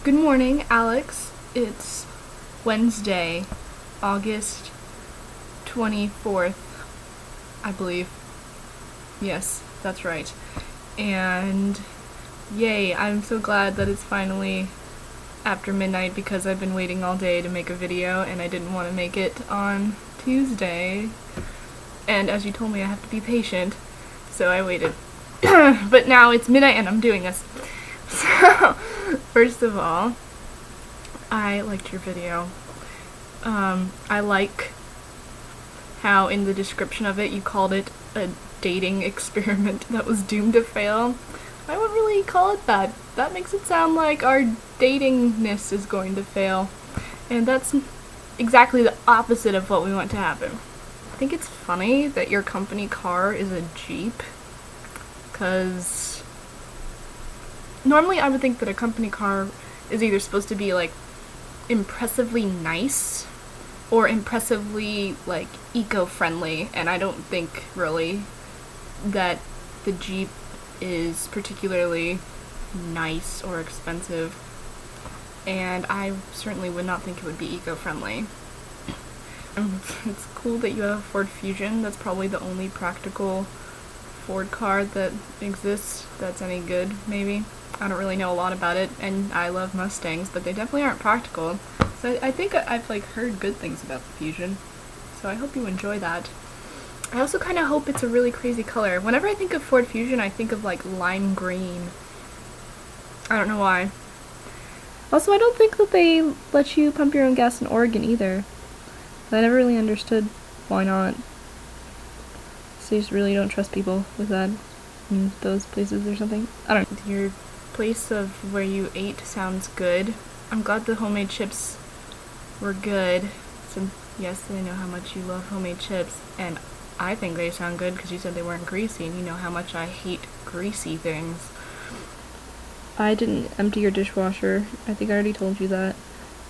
Good morning, Alex. It's Wednesday, August 24th, I believe. Yes, that's right. And yay, I'm so glad that it's finally after midnight because I've been waiting all day to make a video and I didn't want to make it on Tuesday. And as you told me, I have to be patient, so I waited. But now it's midnight and I'm doing this. So, first of all, I liked your video. I like how in the description of it you called it a dating experiment that was doomed to fail. I wouldn't really call it that. That makes it sound like our datingness is going to fail. And that's exactly the opposite of what we want to happen. I think it's funny that your company car is a Jeep, because normally I would think that a company car is either supposed to be like impressively nice or impressively like eco-friendly, and I don't think really that the Jeep is particularly nice or expensive, and I certainly would not think it would be eco-friendly. It's cool that you have a Ford Fusion. That's probably the only practical Ford car that exists that's any good, maybe. I don't really know a lot about it, and I love Mustangs, but they definitely aren't practical. So I think I've heard good things about the Fusion, so I hope you enjoy that. I also kind of hope it's a really crazy color. Whenever I think of Ford Fusion, I think of like lime green. I don't know why. Also, I don't think that they let you pump your own gas in Oregon either. I never really understood why not. So you just really don't trust people with that in those places or something? I don't know. Your place of where you ate sounds good. I'm glad the homemade chips were good. So yes, I know how much you love homemade chips, and I think they sound good because you said they weren't greasy, and you know how much I hate greasy things. I didn't empty your dishwasher. I think I already told you that.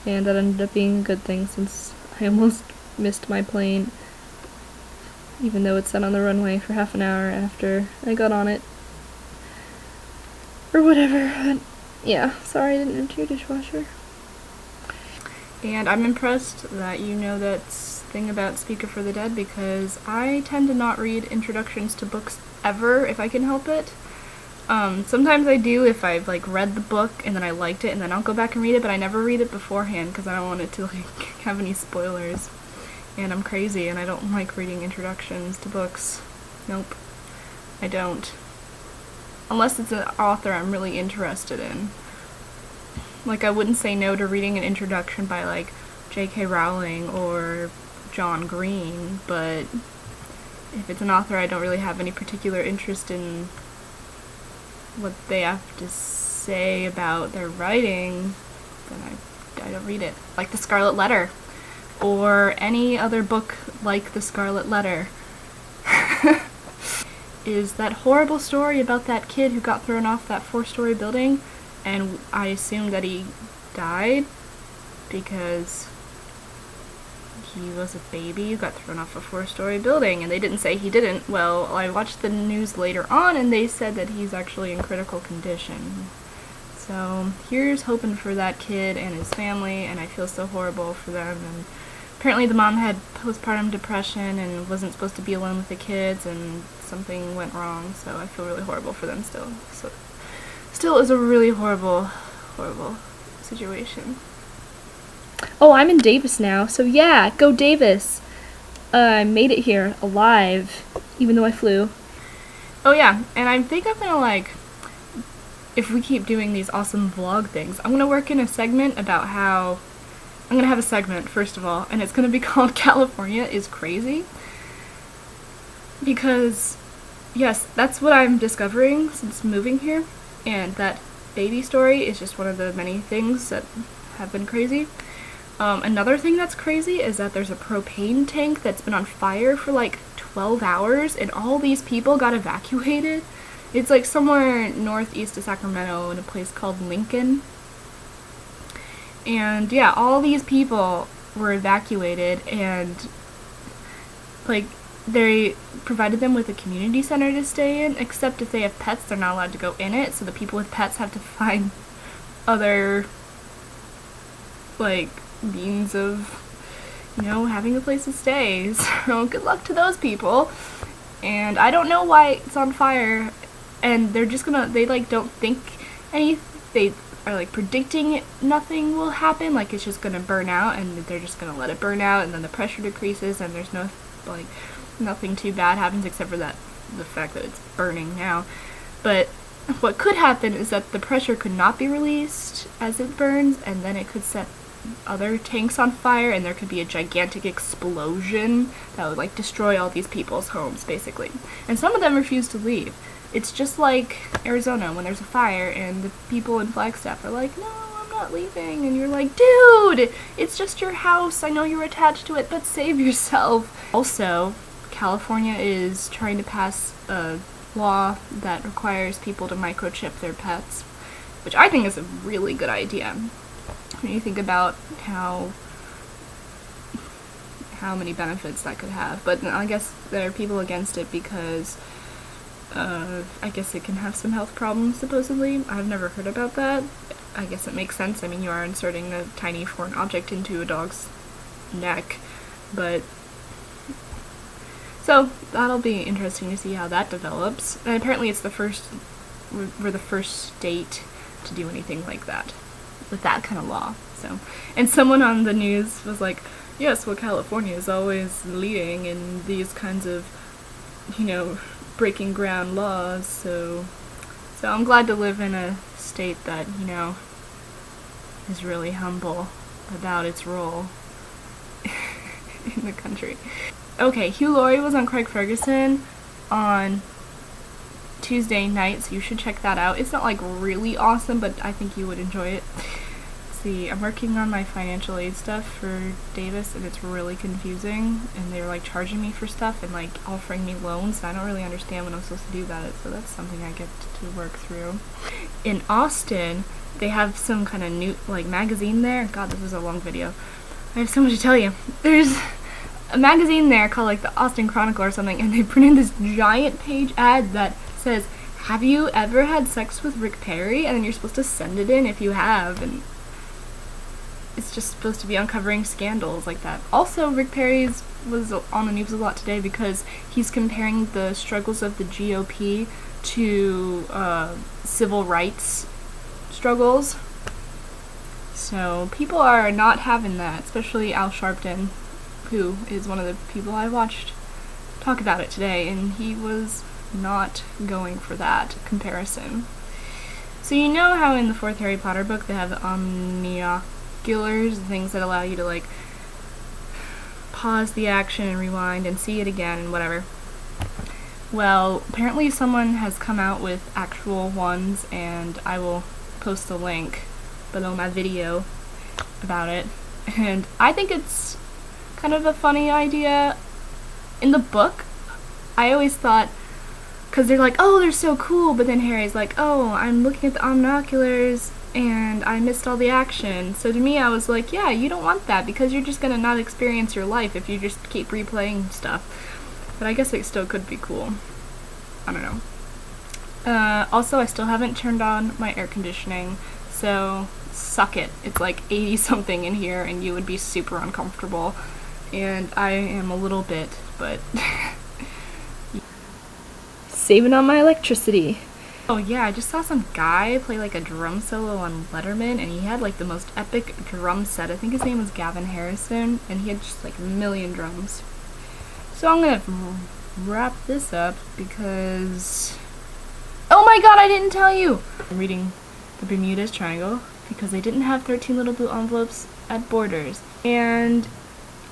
And that ended up being a good thing since I almost missed my plane, even though it sat on the runway for half an hour after I got on it. Or whatever, but yeah, sorry I didn't empty your dishwasher. And I'm impressed that you know that thing about Speaker for the Dead, because I tend to not read introductions to books ever if I can help it. Sometimes I do if I've read the book and then I liked it, and then I'll go back and read it, but I never read it beforehand because I don't want it to have any spoilers. And I'm crazy and I don't like reading introductions to books. Nope, I don't. Unless it's an author I'm really interested in. I wouldn't say no to reading an introduction by J.K. Rowling or John Green, but if it's an author I don't really have any particular interest in what they have to say about their writing, then I don't read it. Like The Scarlet Letter, or any other book like The Scarlet Letter. Is that horrible story about that kid who got thrown off that 4-story building, and I assumed that he died because he was a baby who got thrown off a 4-story building, and they didn't say he didn't. Well, I watched the news later on and they said that he's actually in critical condition. So here's hoping for that kid and his family, and I feel so horrible for them. And apparently the mom had postpartum depression and wasn't supposed to be alone with the kids, and something went wrong, so I feel really horrible for them still. So still is a really horrible, horrible situation. Oh, I'm in Davis now, so yeah, go Davis. I made it here alive, even though I flew. Oh yeah, and I think I'm gonna if we keep doing these awesome vlog things, I'm gonna work in a segment about how I'm gonna have a segment, first of all, and it's gonna be called California is Crazy. Because, yes, that's what I'm discovering since moving here, and that baby story is just one of the many things that have been crazy. Another thing that's crazy is that there's a propane tank that's been on fire for 12 hours, and all these people got evacuated. It's somewhere northeast of Sacramento in a place called Lincoln. And yeah, all these people were evacuated, and they provided them with a community center to stay in, except if they have pets, they're not allowed to go in it, so the people with pets have to find other like means of, you know, having a place to stay. So good luck to those people. And I don't know why it's on fire, and they're just gonna, they like don't think they are like predicting nothing will happen, like it's just gonna burn out, and they're just gonna let it burn out, and then the pressure decreases, and there's no, like, nothing too bad happens except for that, the fact that it's burning now. But what could happen is that the pressure could not be released as it burns, and then it could set other tanks on fire, and there could be a gigantic explosion that would like destroy all these people's homes, basically. And some of them refuse to leave. It's just like Arizona when there's a fire and the people in Flagstaff are like, no, I'm not leaving, and you're like, dude, it's just your house, I know you're attached to it, but save yourself. Also, California is trying to pass a law that requires people to microchip their pets, which I think is a really good idea. When you think about how many benefits that could have. But I guess there are people against it because I guess it can have some health problems, supposedly. I've never heard about that. I guess it makes sense. I mean, you are inserting a tiny foreign object into a dog's neck, but so that'll be interesting to see how that develops. And apparently it's we're the first state to do anything like that, with that kind of law. So, and someone on the news was like, yes, well, California is always leading in these kinds of, you know, breaking ground laws, so I'm glad to live in a state that, you know, is really humble about its role in the country. Okay, Hugh Laurie was on Craig Ferguson on Tuesday night, so you should check that out. It's not like really awesome, but I think you would enjoy it. See, I'm working on my financial aid stuff for Davis, and it's really confusing, and they're like charging me for stuff and like offering me loans, and I don't really understand when I'm supposed to do that, so that's something I get to work through. In Austin, they have some kind of new like magazine there. God, this is a long video. I have so much to tell you. There's a magazine there called like the Austin Chronicle or something, and they printed this giant page ad that says, have you ever had sex with Rick Perry? And then you're supposed to send it in if you have, and it's just supposed to be uncovering scandals like that. Also, Rick Perry's was on the news a lot today because he's comparing the struggles of the GOP to civil rights struggles. So people are not having that, especially Al Sharpton, who is one of the people I watched talk about it today, and he was not going for that comparison. So you know how in the fourth Harry Potter book they have the omnioculars, things that allow you to like pause the action and rewind and see it again and whatever. Well, apparently someone has come out with actual ones, and I will post a link below my video about it. And I think it's kind of a funny idea. In the book, I always thought, because they're like, oh, they're so cool, but then Harry's like, oh, I'm looking at the omnioculars and I missed all the action. So to me, I was like, yeah, you don't want that, because you're just gonna not experience your life if you just keep replaying stuff. But I guess it still could be cool. I don't know. Also, I still haven't turned on my air conditioning, so suck it. It's like 80 something in here and you would be super uncomfortable. And I am a little bit, but saving on my electricity. Oh yeah, I just saw some guy play like a drum solo on Letterman, and he had like the most epic drum set. I think his name was Gavin Harrison, and he had just like a million drums. So I'm gonna wrap this up because, oh my god, I didn't tell you! I'm reading the Bermuda Triangle because they didn't have 13 little blue envelopes at Borders, and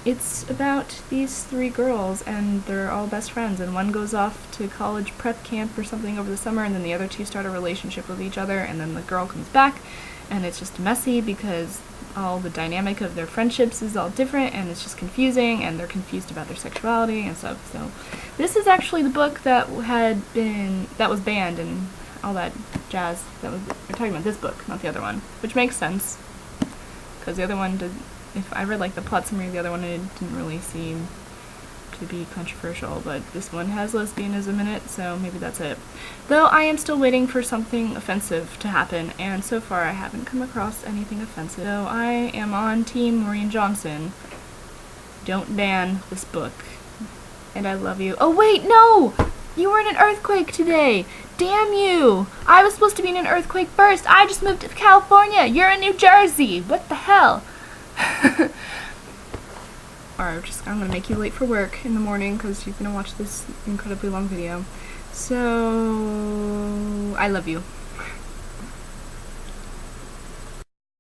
it's about these three girls, and they're all best friends, and one goes off to college prep camp or something over the summer, and then the other two start a relationship with each other, and then the girl comes back, and it's just messy because all the dynamic of their friendships is all different, and it's just confusing, and they're confused about their sexuality and stuff. So this is actually the book that was banned and all that jazz. We're talking about this book, not the other one, which makes sense, because the other one did. If I read like the plot summary of the other one, it didn't really seem to to be controversial, but this one has lesbianism in it, so maybe that's it. Though I am still waiting for something offensive to happen, and so far I haven't come across anything offensive. So I am on Team Maureen Johnson. Don't ban this book. And I love you. Oh wait, no! You were in an earthquake today! Damn you! I was supposed to be in an earthquake first! I just moved to California! You're in New Jersey! What the hell? Alright, I'm gonna make you late for work in the morning because you're gonna watch this incredibly long video. So, I love you.